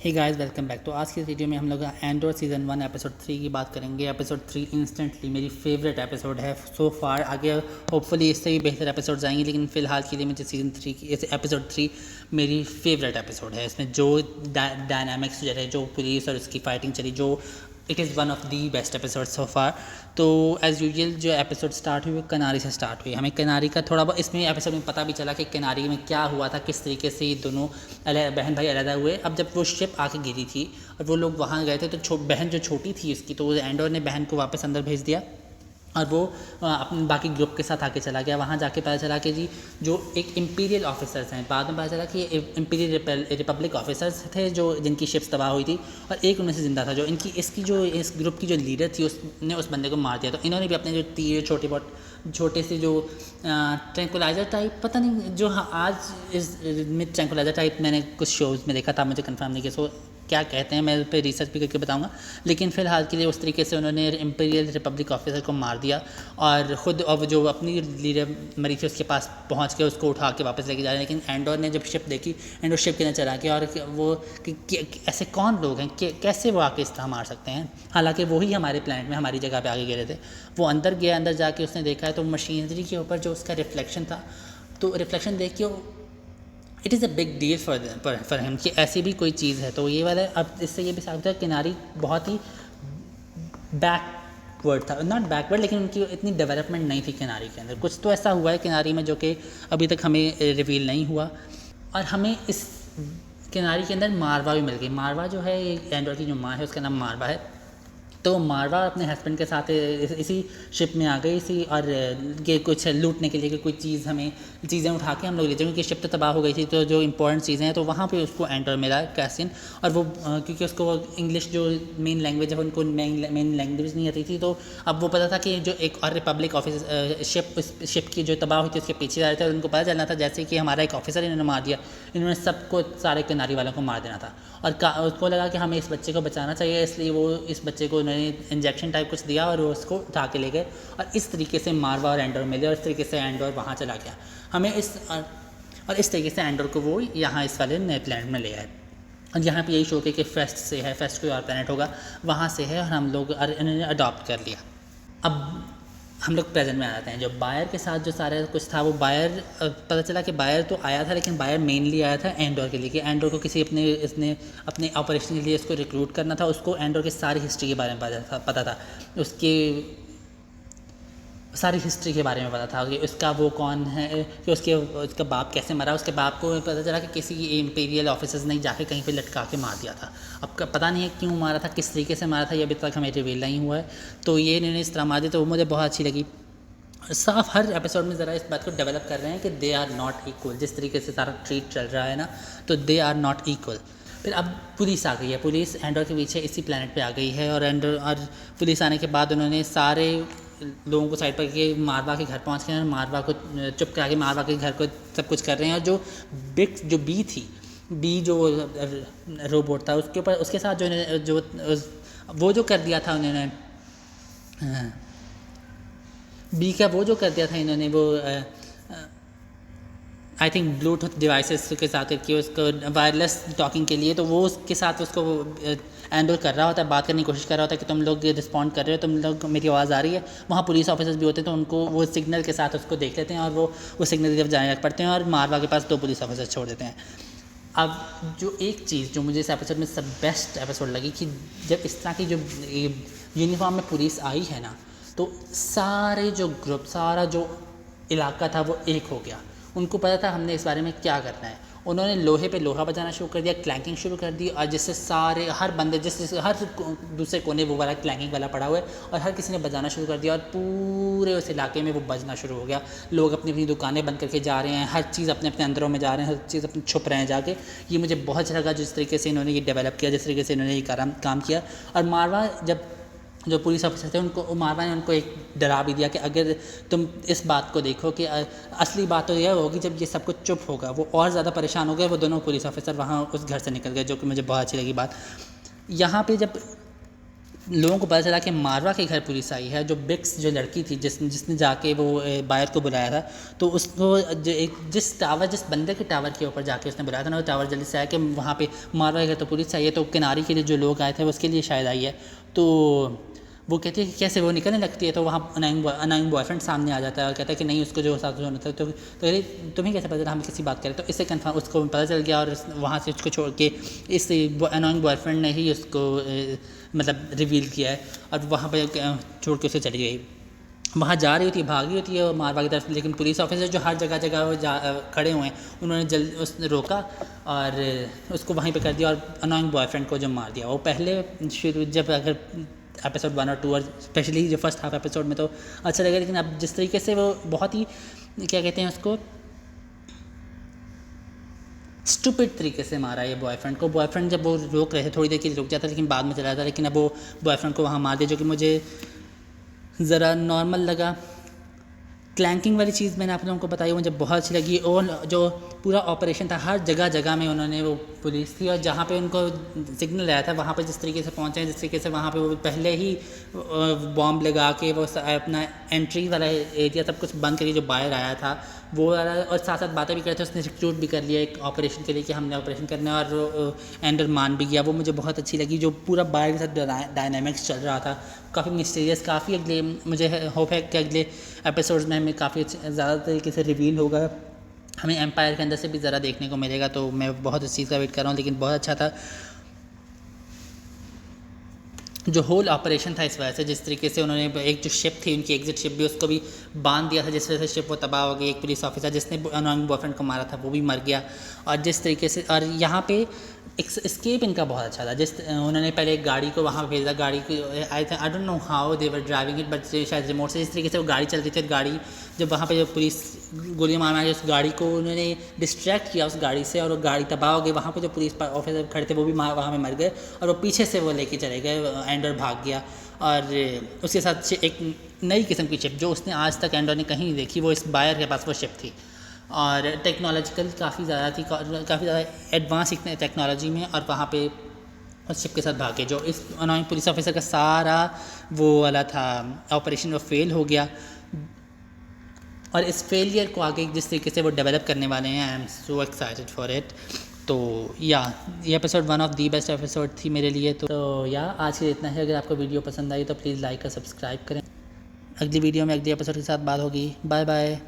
Hey guys, welcome back. तो आज की वीडियो में हम लोग एंडोर सीज़न 1 एपिसोड 3 की बात करेंगे। एपिसोड 3 इंस्टेंटली मेरी फेवरेट एपिसोड है सो फार। आगे होपफुली इससे भी बेहतर एपिसोड्स आएंगे, लेकिन फ़िलहाल के लिए मुझे सीज़न 3 की एपिसोड 3 मेरी फेवरेट एपिसोड है। इसमें जो डायनामिक्स जो है, जो पुलिस और उसकी फाइटिंग चली, जो it is one of the best episode so far. तो एज़ यूजुअल जो एपिसोड स्टार्ट हुई वो किनारी से स्टार्ट हुई। हमें किनारी का थोड़ा बहुत इसमें एपिसोड में पता भी चला कि किनारी में क्या हुआ था, किस तरीके से ये दोनों बहन भाई अलग हुए। अब जब वो शिप आके गिरी थी और वो लोग वहाँ गए थे, तो बहन जो छोटी थी उसकी, तो एंडोर ने बहन को वापस अंदर भेज दिया और वो अपने बाकी ग्रुप के साथ आके चला गया। वहाँ जाके पता चला कि जी जो एक इम्पीरियल ऑफिसर्स हैं, बाद में पता चला कि इम्पीरियल रिपब्लिक ऑफिसर्स थे जो जिनकी शिप्स तबाह हुई थी, और एक उनमें से ज़िंदा था। जो इसकी जो इस ग्रुप की जो लीडर थी उसने उस बंदे को मार दिया। तो इन्होंने भी अपने जो तीर छोटे से जो ट्रैंकुलाइज़र टाइप, पता नहीं जो आज इस में ट्रैंकुलाइज़र टाइप मैंने कुछ शोज़ में देखा था, मुझे कंफर्म नहीं कि सो क्या कहते हैं, मैं उस पर रिसर्च भी करके बताऊंगा। लेकिन फ़िलहाल के लिए उस तरीके से उन्होंने इम्पीरियल रिपब्लिक ऑफिसर को मार दिया और ख़ुद अब जो अपनी लीडर मरी थी उसके पास पहुंच के उसको उठा के वापस लेके जा रहे हैं। लेकिन एंडोर ने जब शिप देखी, एंडोर शिप के अंदर चला गया और वो ऐसे कौन लोग हैं, कैसे वो आके इस तरह मार सकते हैं। हालांकि वही हमारे प्लानट में हमारी जगह पे आगे गिरे थे। वो अंदर गया, अंदर जाके उसने देखा है तो मशीनरी के ऊपर जो उसका रिफ्लेक्शन था, तो रिफ्लेक्शन देख के it is a big deal for him कि ऐसी भी कोई चीज़ है। तो ये वाला अब इससे ये भी साबित है किनारी बहुत ही बैकवर्ड था, नॉट बैकवर्ड, लेकिन उनकी इतनी डेवलपमेंट नहीं थी किनारी के अंदर। कुछ तो ऐसा हुआ है किनारी में जो कि अभी तक हमें रिवील नहीं हुआ। और हमें इस किनारी के अंदर मारवा भी मिल गई। मारवा जो है, एंडोर की जो माँ है उसका नाम मारवा है। तो मारवा अपने हस्बैंड के साथ इसी शिप में आ गई इसी, और ये कुछ लूटने के लिए कि कोई चीज़ हमें चीज़ें उठा के हम लोग ले जाएंगे, क्योंकि शिप तो तबाह हो गई थी। तो जो इंपॉर्टेंट चीज़ें हैं तो वहाँ पे उसको एंटर मिला कैसिन। और वो क्योंकि उसको इंग्लिश जो मेन लैंग्वेज है उनको मेन लैंग्वेज नहीं आती थी, तो अब वो पता था कि जो एक और रिपब्लिक ऑफिस शिप की जो तबाह हुई थी उसके पीछे जा रहे थे, और उनको पता चलना था जैसे कि हमारा एक ऑफिसर इन्होंने मार दिया, इन्होंने सबको सारे किनारी वालों को मार देना था। और उसको लगा कि हमें इस बच्चे को बचाना चाहिए, इसलिए वो इस बच्चे को उन्होंने इंजेक्शन टाइप कुछ दिया और वो उसको उठा के ले गए। और इस तरीके से मारवा और एंडोर मिले और इस तरीके से एंडोर वहाँ चला गया। हमें और इस तरीके से एंडोर को वो यहाँ इस वाले नए प्लैनेट में ले आए। और यहाँ पे यही शो कि फेस्ट से है, फेस्ट कोई और प्लैनेट होगा, वहाँ से है, और हम लोग इन्होंने अडॉप्ट कर लिया। अब हम लोग प्रेजेंट में आ जाते हैं। जो बायर के साथ जो सारा कुछ था, वो बायर पता चला कि बायर तो आया था, लेकिन बायर मेनली आया था एंडोर के लिए, कि एंडोर को किसी इसने अपने ऑपरेशन के लिए उसको रिक्रूट करना था। उसको एंडोर की सारी हिस्ट्री के बारे में पता था, उसके सारी हिस्ट्री के बारे में पता था कि उसका वो कौन है, कि उसका बाप कैसे मरा। उसके बाप को पता चला कि किसी इम्पीरियल ऑफिसर्स ने जाके कहीं पे लटका के मार दिया था। अब पता नहीं है क्यों मारा था, किस तरीके से मारा था, ये अभी तक हमें रिवील नहीं हुआ है। तो ये इन्होंने इस तरह मार दी, तो वो मुझे बहुत अच्छी लगी। साफ हर एपिसोड में ज़रा इस बात को डेवलप कर रहे हैं कि दे आर नॉट इक्वल। जिस तरीके से सारा ट्रीट चल रहा है ना, तो दे आर नॉट इक्वल। फिर अब पुलिस आ गई है, पुलिस एंडोर के पीछे इसी प्लैनेट पे आ गई है, और पुलिस आने के बाद उन्होंने सारे लोगों को साइड पर कि मारवा के घर पहुंच के मारवा को चुप करा के मारवा के घर को सब कुछ कर रहे हैं। और जो बी थी, बी जो रोबोट था, उसके ऊपर उसके साथ जो वो जो कर दिया था उन्होंने, बी का वो जो कर दिया था इन्होंने, वो आई थिंक ब्लूटूथ डिवाइसेस के साथ करके उसको वायरलेस टॉकिंग के लिए, तो वो उसके साथ उसको एंडोर कर रहा होता है, बात करने की कोशिश कर रहा होता है कि तुम लोग रिस्पॉन्ड कर रहे हो, तुम लोग मेरी आवाज़ आ रही है। वहाँ पुलिस ऑफिसर्स भी होते हैं, तो उनको वो सिग्नल के साथ उसको देख लेते हैं और वो सिग्नल की तरफ जाने लग पड़ते हैं, और मारवा के पास 2 पुलिस ऑफिसर छोड़ देते हैं। अब जो एक चीज़ जो मुझे इस एपिसोड में सब बेस्ट एपिसोड लगी, कि जब इस तरह की जो यूनिफॉर्म में पुलिस आई है ना, तो सारे जो ग्रुप, सारा जो इलाका था वो एक हो गया। उनको पता था हमने इस बारे में क्या करना है। उन्होंने लोहे पे लोहा बजाना शुरू कर दिया, क्लैंकिंग शुरू कर दी, और जिससे सारे हर बंदे हर दूसरे कोने वो वाला क्लैंकिंग वाला पड़ा हुआ है, और हर किसी ने बजाना शुरू कर दिया, और पूरे उस इलाके में वो बजना शुरू हो गया। लोग अपनी अपनी दुकानें बंद करके जा रहे हैं, हर चीज़ अपने अपने अंदरों में जा रहे हैं, हर चीज़ अपने छुप रहे हैं जाके। ये मुझे बहुत अच्छा लगा जिस तरीके से इन्होंने ये डेवलप किया, जिस तरीके से इन्होंने ये काम किया। और मारवा जब जो पुलिस ऑफिसर थे, उनको मारवा ने उनको एक डरा भी दिया कि अगर तुम इस बात को देखो कि असली बात तो यह होगी जब ये सब कुछ चुप होगा। वो और ज़्यादा परेशान हो गए, वो दोनों पुलिस ऑफिसर वहाँ उस घर से निकल गए, जो कि मुझे बहुत अच्छी लगी बात। यहाँ पे जब लोगों को पता चला कि मारवा के घर पुलिस आई है। जो बिक्स जो लड़की थी जिसने जाके वो बायर को बुलाया था, तो उसको जिस बंदे के टावर के ऊपर जाके उसने बुलाया था ना, वो टावर जल्दी से आया कि वहाँ पे मारवा के घर तो पुलिस आई है, तो किनारे के लिए जो लोग आए थे उसके लिए शायद आई है। तो वो कहती है कि कैसे वो निकलने लगती है, तो वहाँ अनाइंग बॉयफ्रेंड सामने आ जाता है और कहता है कि नहीं, उसको जो साथ होना था। तो तुम्हें कैसे पता था हम किसी बात करें? तो इससे कन्फर्म उसको पता चल गया और वहाँ से उसको छोड़ के इस अनाइंग बॉयफ्रेंड ने ही उसको मतलब रिवील किया है, और वहाँ पर छोड़ के उसे चली गई। वहाँ जा रही होती है, भागी होती है मारवा की तरफ, लेकिन पुलिस ऑफिसर जो हर जगह जगह खड़े हुए हैं, उन्होंने जल्द उसने रोका और उसको वहीं पे कर दिया और अनोइंग बॉयफ्रेंड को जो मार दिया। वो पहले शुरू जब अगर एपिसोड 1 और 2 और स्पेशली जो फर्स्ट हाफ एपिसोड में तो अच्छा लगा, लेकिन अब जिस तरीके से वो बहुत ही क्या कहते हैं उसको स्टूपिड तरीके से मारा ये बॉयफ्रेंड को। बॉयफ्रेंड जब वो रोक रहे थे थोड़ी देर के लिए रुक जाता, लेकिन बाद में चला जाता, लेकिन अब वो बॉयफ्रेंड को वहाँ मार दिया, जो कि मुझे ज़रा नॉर्मल लगा। क्लैंकिंग वाली चीज़ मैंने आप लोगों को बताई, मुझे बहुत अच्छी लगी। और जो पूरा ऑपरेशन था, हर जगह जगह में उन्होंने वो पुलिस थी, और जहाँ पे उनको सिग्नल आया था वहाँ पे जिस तरीके से पहुँचे, जिस तरीके से वहाँ पे वो पहले ही बॉम्ब लगा के वो अपना एंट्री वाला एरिया सब कुछ बंद करिए जो बाहर आया था वो वाला, और साथ साथ बातें भी करते, उसने रिक्रूट भी कर लिया एक ऑपरेशन के लिए कि हमने ऑपरेशन करना है, और एंडर मान भी गया। वो मुझे बहुत अच्छी लगी, जो पूरा बाहर के साथ डायनामिक्स चल रहा था, काफ़ी मिस्टीरियस, काफ़ी अगले मुझे होप है कि अगले एपिसोड्स में हमें काफ़ी ज़्यादा तरीके से रिवील होगा, हमें एम्पायर के अंदर से भी ज़रा देखने को मिलेगा। तो मैं बहुत इस चीज़ का वेट कर रहा हूँ, लेकिन बहुत अच्छा था जो होल ऑपरेशन था। इस वजह से जिस तरीके से उन्होंने एक जो शिप थी उनकी एग्जिट शिप भी, उसको भी बांध दिया था, जिस वजह से शिप वो तबाह हो गई। एक पुलिस ऑफिसर जिसने अनोइंग बॉयफ्रेंड को मारा था वो भी मर गया। और जिस तरीके से, और यहाँ पे एस्केप इनका बहुत अच्छा था। जिस उन्होंने पहले एक गाड़ी को वहाँ भेजा, गाड़ी को I don't know how they were driving it, but शायद रिमोट से जिस तरीके से वो गाड़ी चल रही थी, गाड़ी जब वहाँ पे जब पुलिस गोलियां मार उस गाड़ी को उन्होंने डिस्ट्रैक्ट किया उस गाड़ी से, और वो गाड़ी तबाह हो गई। वहाँ पे जो पुलिस ऑफिसर खड़े थे वो भी वहाँ पे मर गए, और वो पीछे से वो लेके चले गए, एंडर भाग गया। और उसके साथ एक नई किस्म की शिप जो उसने आज तक एंडर ने कहीं नहीं देखी, वो इस बायर के पास वो शिप थी, और टेक्नोलॉजिकल काफ़ी ज़्यादा थी, काफ़ी ज़्यादा एडवांस टेक्नोलॉजी में, और वहाँ पे उस शिप के साथ भागे। जो इस अनोइंग पुलिस ऑफिसर का सारा वो वाला था ऑपरेशन, वो फेल हो गया। और इस फेलियर को आगे जिस तरीके से वो डेवलप करने वाले हैं, I am so excited for it. तो या ये episode 1 of the best episode थी मेरे लिए। तो या आज के इतना है। अगर आपको वीडियो पसंद आई तो प्लीज़ लाइक और सब्सक्राइब करें। अगली वीडियो में अगली एपिसोड के साथ बात होगी। Bye bye.